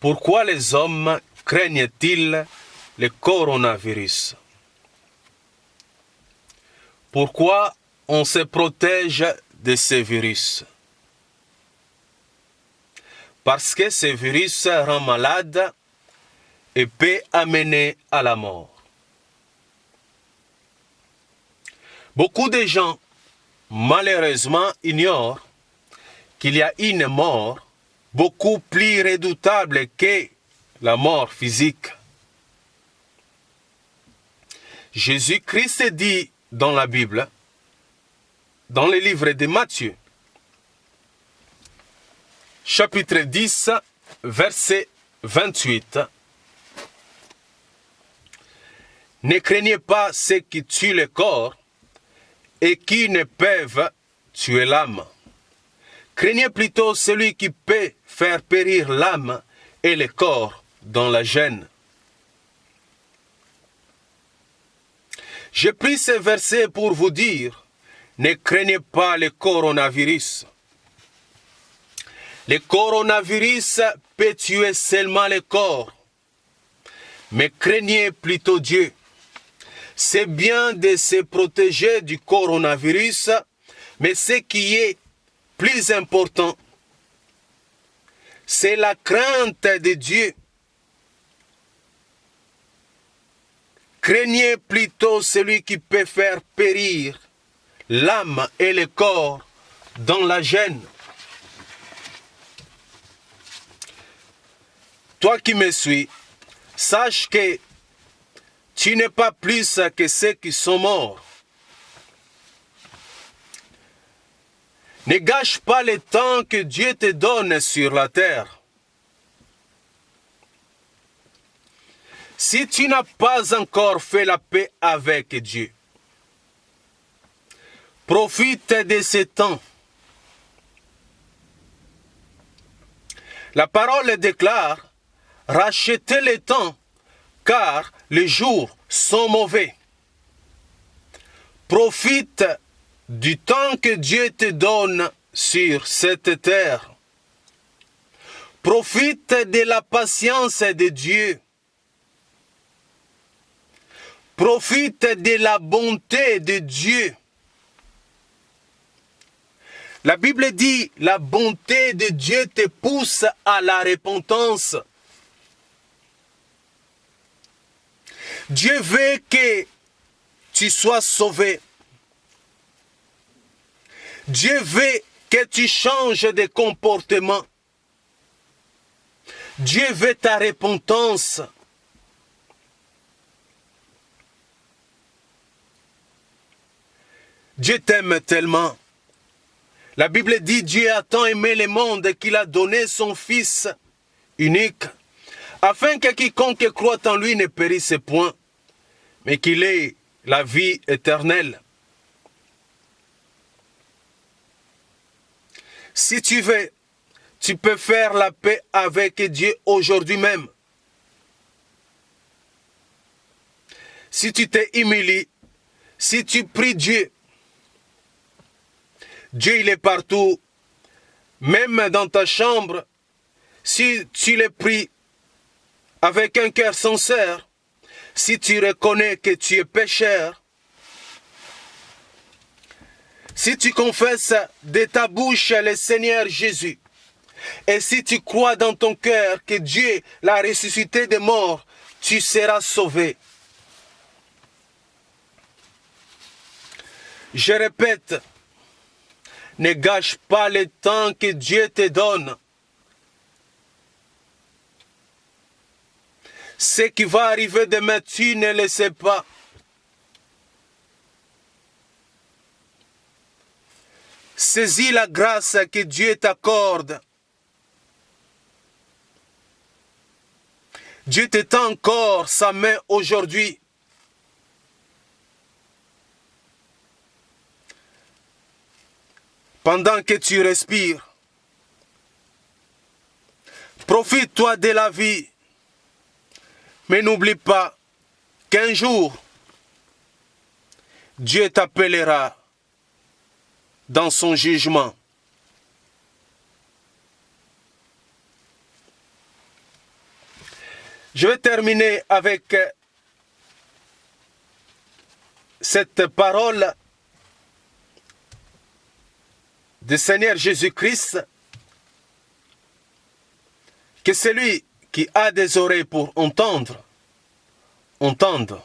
Pourquoi les hommes craignent-ils le coronavirus? Pourquoi on se protège de ces virus? Parce que ce virus rend malade et peut amener à la mort. Beaucoup de gens, malheureusement, ignorent qu'il y a une mort beaucoup plus redoutable que la mort physique. Jésus-Christ dit dans la Bible, dans le livre de Matthieu, chapitre 10, verset 28, « Ne craignez pas ceux qui tuent le corps et qui ne peuvent tuer l'âme. Craignez plutôt celui qui peut faire périr l'âme et le corps dans la gêne. » J'ai pris ce verset pour vous dire, ne craignez pas le coronavirus. Le coronavirus peut tuer seulement le corps, mais craignez plutôt Dieu. C'est bien de se protéger du coronavirus, mais ce qui est plus important, c'est la crainte de Dieu. Craignez plutôt celui qui peut faire périr l'âme et le corps dans la gêne. Toi qui me suis, sache que tu n'es pas plus que ceux qui sont morts. Ne gâche pas le temps que Dieu te donne sur la terre. Si tu n'as pas encore fait la paix avec Dieu, profite de ce temps. La parole déclare, rachetez le temps, car les jours sont mauvais. Profite du temps que Dieu te donne sur cette terre. Profite de la patience de Dieu. Profite de la bonté de Dieu. La Bible dit, la bonté de Dieu te pousse à la repentance. Dieu veut que tu sois sauvé. Dieu veut que tu changes de comportement. Dieu veut ta repentance. Dieu t'aime tellement. La Bible dit, Dieu a tant aimé le monde qu'il a donné son Fils unique, afin que quiconque croit en lui ne périsse point, mais qu'il ait la vie éternelle. Si tu veux, tu peux faire la paix avec Dieu aujourd'hui même. Si tu t'es humilié, si tu pries Dieu, Dieu il est partout, même dans ta chambre. Si tu le pries avec un cœur sincère, si tu reconnais que tu es pécheur, si tu confesses de ta bouche le Seigneur Jésus, et si tu crois dans ton cœur que Dieu l'a ressuscité des morts, tu seras sauvé. Je répète, ne gâche pas le temps que Dieu te donne. Ce qui va arriver demain, tu ne le sais pas. Saisis la grâce que Dieu t'accorde. Dieu te tend encore sa main aujourd'hui. Pendant que tu respires, profite-toi de la vie. Mais n'oublie pas qu'un jour, Dieu t'appellera dans son jugement. Je vais terminer avec cette parole du Seigneur Jésus-Christ, que celui qui a des oreilles pour entendre, entende.